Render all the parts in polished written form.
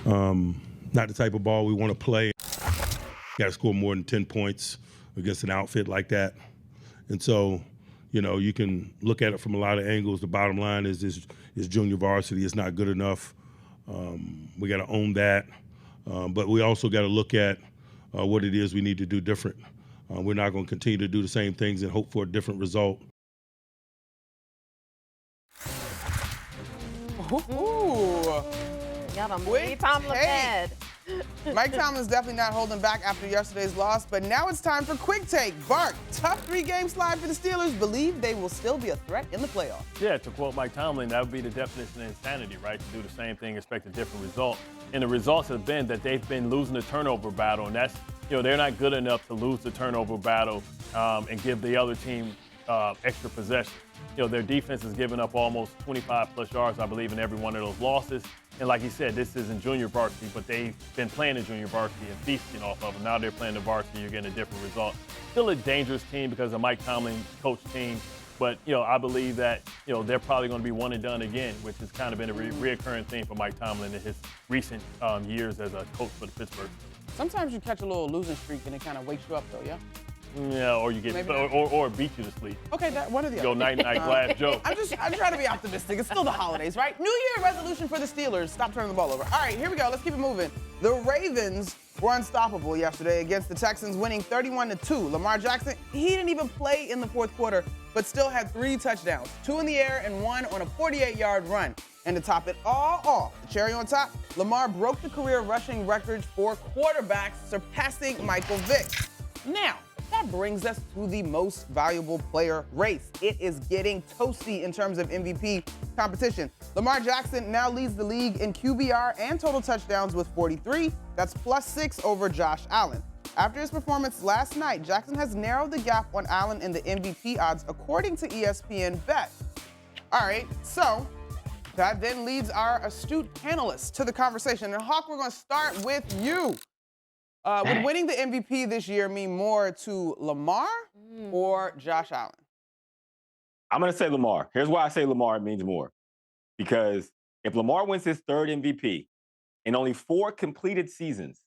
Not the type of ball we want to play. Got to score more than 10 points against an outfit like that. And so, you can look at it from a lot of angles. The bottom line is junior varsity is not good enough. We got to own that. But we also got to look at what it is we need to do different. We're not going to continue to do the same things and hope for a different result. Ooh. Quick take. Mike Tomlin's definitely not holding back after yesterday's loss, but now it's time for Quick Take. Bart, tough 3-game slide for the Steelers. Believe they will still be a threat in the playoffs. Yeah, to quote Mike Tomlin, that would be the definition of insanity, right? To do the same thing, expect a different result. And the results have been that they've been losing the turnover battle, and that's, they're not good enough to lose the turnover battle and give the other team extra possession. Their defense has given up almost 25-plus yards, I believe, in every one of those losses. And like he said, this isn't junior varsity, but they've been playing in junior varsity and feasting off of it. Now they're playing the varsity, you're getting a different result. Still a dangerous team because of Mike Tomlin coach team. But, I believe that, they're probably going to be one and done again, which has kind of been a reoccurring theme for Mike Tomlin in his recent years as a coach for the Pittsburgh. Sometimes you catch a little losing streak and it kind of wakes you up, though, yeah? Yeah, or you get or beat you to sleep. Okay, one or the other. Go night-night glass joke. I'm trying to be optimistic. It's still the holidays, right? New Year resolution for the Steelers. Stop turning the ball over. All right, here we go. Let's keep it moving. The Ravens were unstoppable yesterday against the Texans, winning 31-2. Lamar Jackson, he didn't even play in the fourth quarter, but still had 3 touchdowns, 2 in the air and 1 on a 48-yard run. And to top it all off, the cherry on top, Lamar broke the career rushing records for quarterbacks, surpassing Michael Vick. Now, that brings us to the most valuable player race. It is getting toasty in terms of MVP competition. Lamar Jackson now leads the league in QBR and total touchdowns with 43. That's +6 over Josh Allen. After his performance last night, Jackson has narrowed the gap on Allen in the MVP odds, according to ESPN Bet. All right, so that then leads our astute panelists to the conversation. And Hawk, we're going to start with you. Would winning the MVP this year mean more to Lamar or Josh Allen? I'm going to say Lamar. Here's why I say Lamar means more. Because if Lamar wins his 3rd MVP in only 4 completed seasons,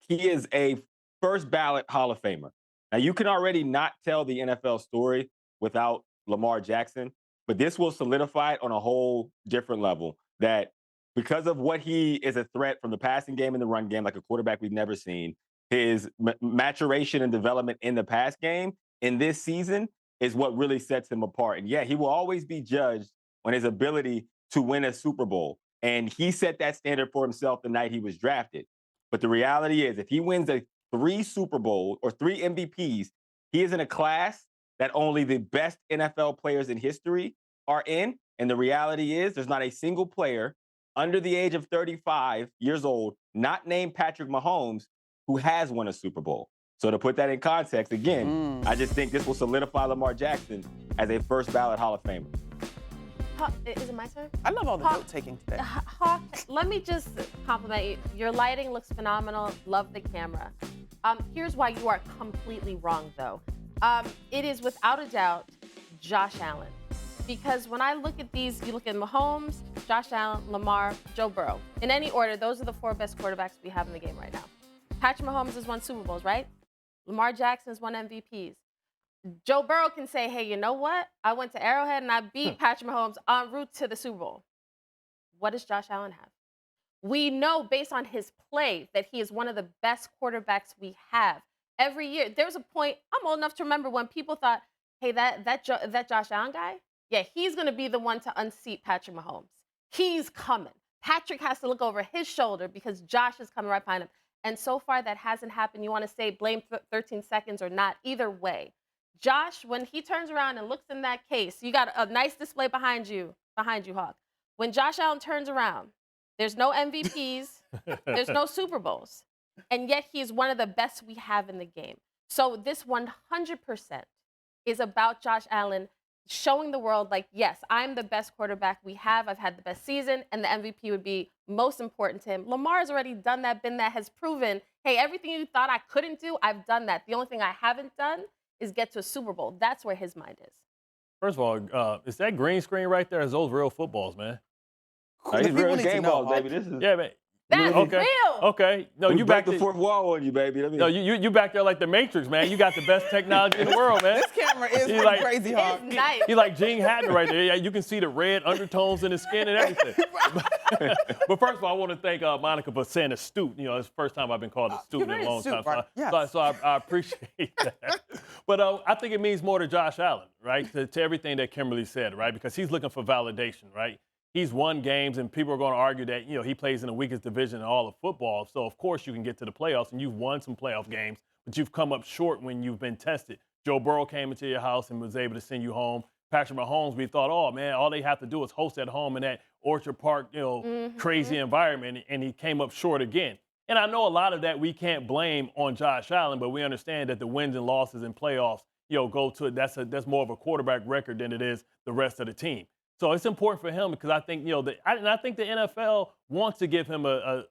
he is a first ballot Hall of Famer. Now, you can already not tell the NFL story without Lamar Jackson, but this will solidify it on a whole different level that because of what he is a threat from the passing game and the run game, like a quarterback we've never seen, his maturation and development in the pass game in this season is what really sets him apart. And yeah, he will always be judged on his ability to win a Super Bowl. And he set that standard for himself the night he was drafted. But the reality is, if he wins 3 Super Bowls or 3 MVPs, he is in a class that only the best NFL players in history are in. And the reality is, there's not a single player under the age of 35 years old, not named Patrick Mahomes, who has won a Super Bowl. So to put that in context, again, I just think this will solidify Lamar Jackson as a first ballot Hall of Famer. Is it my turn? I love all the note-taking today. Hawk, let me just compliment you. Your lighting looks phenomenal. Love the camera. Here's why you are completely wrong, though. It is without a doubt Josh Allen. Because when I look at these, you look at Mahomes, Josh Allen, Lamar, Joe Burrow. In any order, those are the 4 best quarterbacks we have in the game right now. Patrick Mahomes has won Super Bowls, right? Lamar Jackson has won MVPs. Joe Burrow can say, hey, you know what? I went to Arrowhead and I beat Patrick Mahomes en route to the Super Bowl. What does Josh Allen have? We know based on his play that he is one of the best quarterbacks we have. Every year, there's a point, I'm old enough to remember when people thought, hey, that Josh Allen guy, yeah, he's going to be the one to unseat Patrick Mahomes. He's coming. Patrick has to look over his shoulder because Josh is coming right behind him. And so far, that hasn't happened. You want to say blame 13 seconds or not. Either way, Josh, when he turns around and looks in that case, you got a nice display behind you, Hawk. When Josh Allen turns around, there's no MVPs, there's no Super Bowls, and yet he is one of the best we have in the game. So this 100% is about Josh Allen showing the world, like, yes, I'm the best quarterback we have. I've had the best season, and the MVP would be most important to him. Lamar's already done that, been that, has proven, hey, everything you thought I couldn't do, I've done that. The only thing I haven't done is get to a Super Bowl. That's where his mind is. First of all, is that green screen right there? Is those real footballs, man? These real game balls, baby. This is... Yeah, man. That's Okay. real. Okay. No, We you break back the fourth wall on you, baby. No, you back there like the Matrix, man. You got the best technology in the world, man. This camera is He like- crazy, Hawk. It's nice. He like Gene Hackman right there. Yeah, you can see the red undertones in his skin and everything. But first of all, I want to thank Monica for saying astute. You know, it's the first time I've been called a student in a long time. Right? Yes. So I appreciate that. But I think it means more to Josh Allen, right? To everything that Kimberly said, right? Because he's looking for validation, right? He's won games, and people are going to argue that, you know, he plays in the weakest division in all of football. So, of course, you can get to the playoffs, and you've won some playoff games, but you've come up short when you've been tested. Joe Burrow came into your house and was able to send you home. Patrick Mahomes, we thought, oh, man, all they have to do is host at home in that Orchard Park, you know, crazy environment, and he came up short again. And I know a lot of that we can't blame on Josh Allen, but we understand that the wins and losses in playoffs, you know, go to it. That's more of a quarterback record than it is the rest of the team. So it's important for him because I think, you know, I think the NFL wants to give him a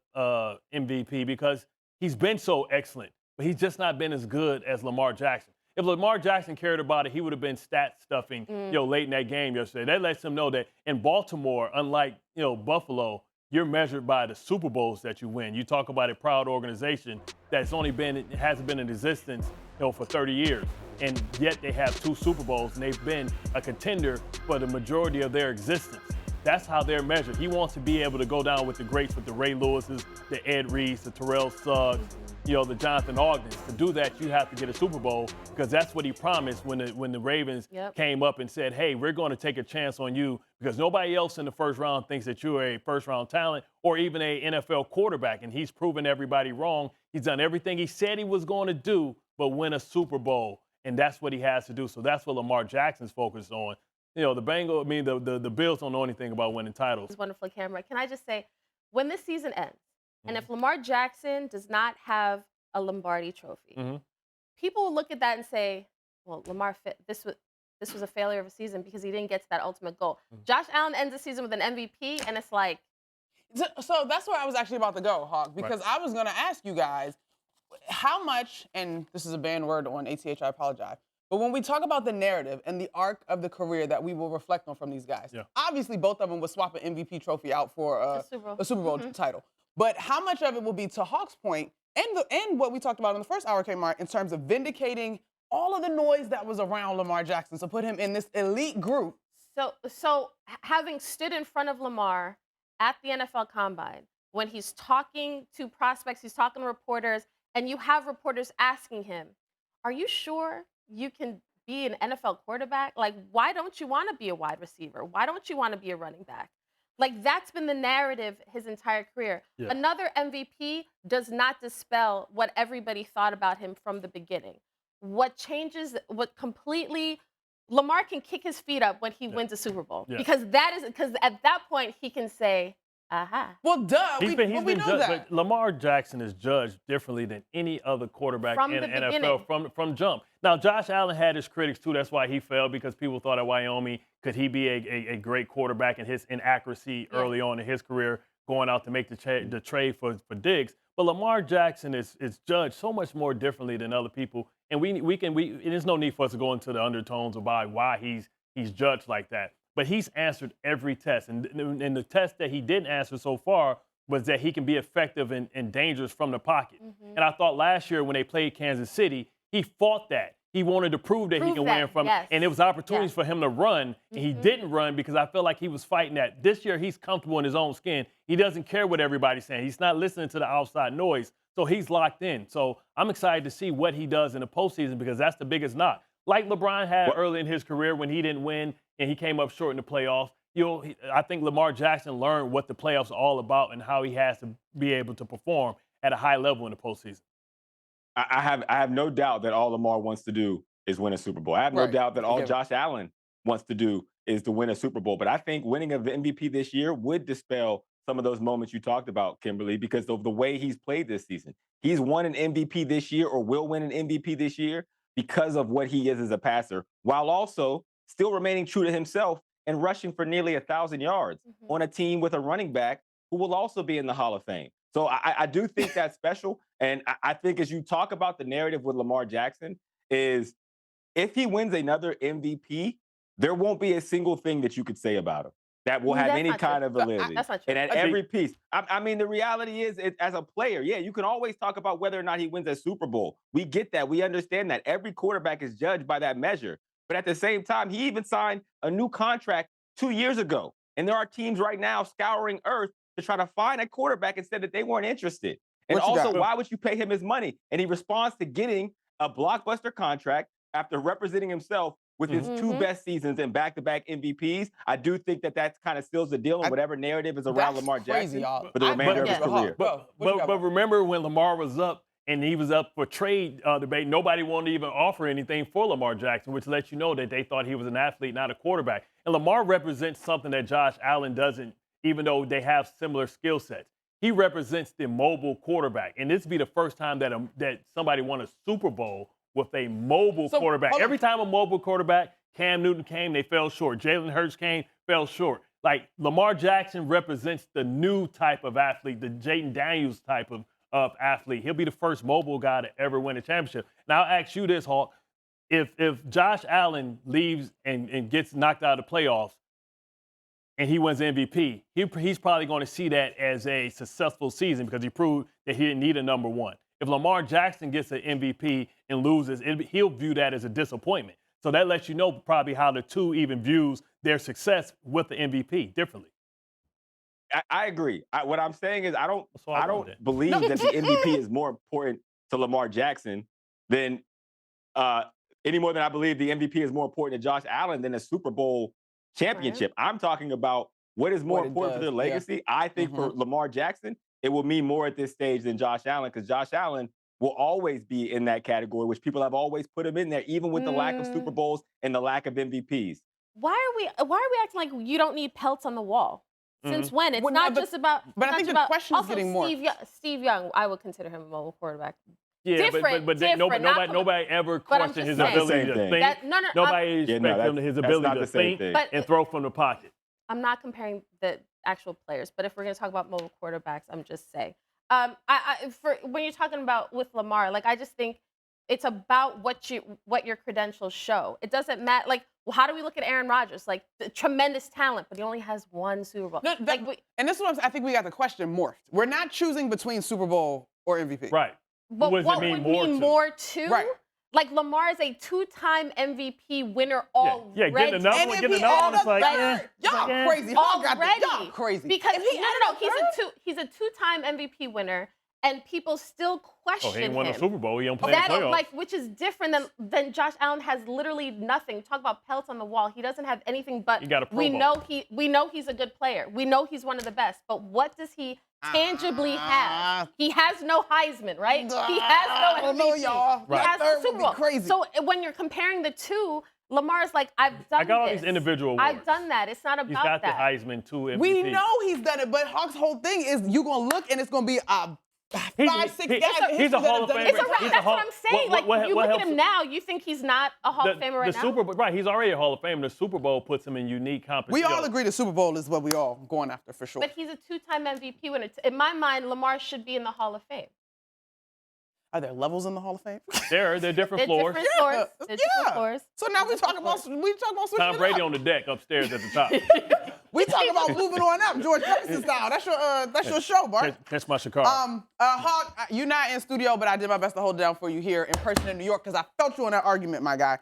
MVP because he's been so excellent, but he's just not been as good as Lamar Jackson. If Lamar Jackson cared about it, he would have been stat stuffing, you know, late in that game yesterday. That lets him know that in Baltimore, unlike, you know, Buffalo, you're measured by the Super Bowls that you win. You talk about a proud organization that's hasn't been in existence, you know, for 30 years. And yet they have 2 Super Bowls, and they've been a contender for the majority of their existence. That's how they're measured. He wants to be able to go down with the greats, with the Ray Lewises, the Ed Reeds, the Terrell Suggs, you know, the Jonathan Ogdens. To do that, you have to get a Super Bowl because that's what he promised when the Ravens came up and said, hey, we're going to take a chance on you because nobody else in the first round thinks that you're a first-round talent or even a NFL quarterback, and he's proven everybody wrong. He's done everything he said he was going to do but win a Super Bowl. And that's what he has to do. So that's what Lamar Jackson's focused on. You know, the Bills don't know anything about winning titles. It's wonderful, camera. Can I just say, when this season ends, and if Lamar Jackson does not have a Lombardi trophy, people will look at that and say, well, Lamar, this was a failure of a season because he didn't get to that ultimate goal. Josh Allen ends the season with an MVP, and it's like. So that's where I was actually about to go, Hawk, because I was going to ask you guys, how much, and this is a banned word on ATH, I apologize, but when we talk about the narrative and the arc of the career that we will reflect on from these guys, obviously both of them would swap an MVP trophy out for a Super Bowl title. But how much of it will be, to Hawk's point, and what we talked about in the first hour, Kmart, in terms of vindicating all of the noise that was around Lamar Jackson, so put him in this elite group. So having stood in front of Lamar at the NFL Combine, when he's talking to prospects, he's talking to reporters, and you have reporters asking him, are you sure you can be an NFL quarterback? Like, why don't you want to be a wide receiver? Why don't you want to be a running back? Like, that's been the narrative his entire career. Yeah. Another MVP does not dispel what everybody thought about him from the beginning. What changes, what completely, Lamar can kick his feet up when he wins a Super Bowl. Yeah. Because at that point, he can say, aha. Well, duh. We know that. But Lamar Jackson is judged differently than any other quarterback in the NFL from jump. Now, Josh Allen had his critics, too. That's why he failed, because people thought at Wyoming, could he be a great quarterback, in his inaccuracy early on in his career, going out to make the trade for Diggs. But Lamar Jackson is judged so much more differently than other people. And there's no need for us to go into the undertones about why he's judged like that. But he's answered every test. And the test that he didn't answer so far was that he can be effective and dangerous from the pocket. Mm-hmm. And I thought last year when they played Kansas City, he fought that. He wanted to prove that he can win from, and there was opportunities for him to run, and he didn't run because I felt like he was fighting that. This year, he's comfortable in his own skin. He doesn't care what everybody's saying. He's not listening to the outside noise, so he's locked in. So I'm excited to see what he does in the postseason, because that's the biggest knock. Like LeBron had early in his career when he didn't win and he came up short in the playoffs. I think Lamar Jackson learned what the playoffs are all about and how he has to be able to perform at a high level in the postseason. I have no doubt that all Lamar wants to do is win a Super Bowl. I have no doubt that all Josh Allen wants to do is to win a Super Bowl. But I think winning an MVP this year would dispel some of those moments you talked about, Kimberly, because of the way he's played this season. He's won an MVP this year, or will win an MVP this year, because of what he is as a passer, while also still remaining true to himself and rushing for nearly 1,000 yards on a team with a running back who will also be in the Hall of Fame. So I do think that's special. And I think as you talk about the narrative with Lamar Jackson is, if he wins another MVP, there won't be a single thing that you could say about him that will have That's any not true. kind of validity. That's not true. And at every piece. I mean, the reality is, as a player, yeah, you can always talk about whether or not he wins a Super Bowl. We get that. We understand that. Every quarterback is judged by that measure. But at the same time, he even signed a new contract 2 years ago. And there are teams right now scouring earth to try to find a quarterback and said that they weren't interested. And also, why would you pay him his money? And he responds to getting a blockbuster contract after representing himself with his two best seasons and back-to-back MVPs. I do think that that kind of seals the deal on whatever narrative is around Lamar Jackson for the remainder of his career. But remember when Lamar was up and he was up for trade debate, nobody wanted to even offer anything for Lamar Jackson, which lets you know that they thought he was an athlete, not a quarterback. And Lamar represents something that Josh Allen doesn't, even though they have similar skill sets. He represents the mobile quarterback. And this would be the first time that somebody won a Super Bowl with a mobile quarterback. Every time a mobile quarterback, Cam Newton came, they fell short. Jalen Hurts came, fell short. Like, Lamar Jackson represents the new type of athlete, the Jaden Daniels type of athlete. He'll be the first mobile guy to ever win a championship. Now, I'll ask you this, Hawk. If Josh Allen leaves and gets knocked out of the playoffs and he wins MVP, he's probably going to see that as a successful season because he proved that he didn't need a number one. If Lamar Jackson gets an MVP and loses, he'll view that as a disappointment. So that lets you know probably how the two even views their success with the MVP differently. I agree. What I'm saying is I don't believe that the MVP is more important to Lamar Jackson than any more than I believe the MVP is more important to Josh Allen than a Super Bowl championship. Right. I'm talking about what is more important for their legacy. Yeah. I think for Lamar Jackson, it will mean more at this stage than Josh Allen because Josh Allen will always be in that category, which people have always put him in there, even with the lack of Super Bowls and the lack of MVPs. Why are we acting like you don't need pelts on the wall? Since when? It's not just about. But I think the question is getting more. Steve Young, I would consider him a mobile quarterback. Yeah, but nobody ever questioned his ability to think. Nobody expected his ability to think and throw from the pocket. I'm not comparing the actual players, but if we're going to talk about mobile quarterbacks, I'm just saying. When you're talking about with Lamar, like I just think it's about what your credentials show. It doesn't matter. Like, how do we look at Aaron Rodgers? Like, tremendous talent, but he only has one Super Bowl. And this is what I think we got the question morphed. We're not choosing between Super Bowl or MVP. Right. But what would mean more to? Right. Like, Lamar is a two-time MVP winner already. Yeah, getting another one. It's like, y'all crazy. Y'all crazy. Because he's a two-time MVP winner, and people still question him. Oh, he ain't won a Super Bowl. He don't play in the playoffs. Which is different than Josh Allen has literally nothing. Talk about pelts on the wall. He doesn't have anything but we know he's a good player. We know he's one of the best. But what does he tangibly have? He has no Heisman, right? He has no MVP. No, y'all. He has no Super Bowl. Crazy. So when you're comparing the two, Lamar's like, I've done this. I got all these individual awards. I've done that. It's not about that. He's got the Heisman, ttwo MVPs. We know he's done it, but Hawk's whole thing is you're going to look and it's going to be 5, 6 guys. He's a Hall of Famer. That's what I'm saying. You look at him now, you think he's not a Hall of Famer right now? Super Bowl, right, he's already a Hall of Famer. The Super Bowl puts him in unique competition. We all agree the Super Bowl is what we all going after for sure. But he's a two-time MVP winner. In my mind, Lamar should be in the Hall of Fame. Are there levels in the Hall of Fame? They're different floors. Different floors. So now we talk about switching Tom Brady on the deck upstairs at the top. We talk about moving on up, George Jefferson style. That's your show, Bart. Catch my Chicago. Hawk, you're not in studio, but I did my best to hold it down for you here in person in New York because I felt you on that argument, my guy.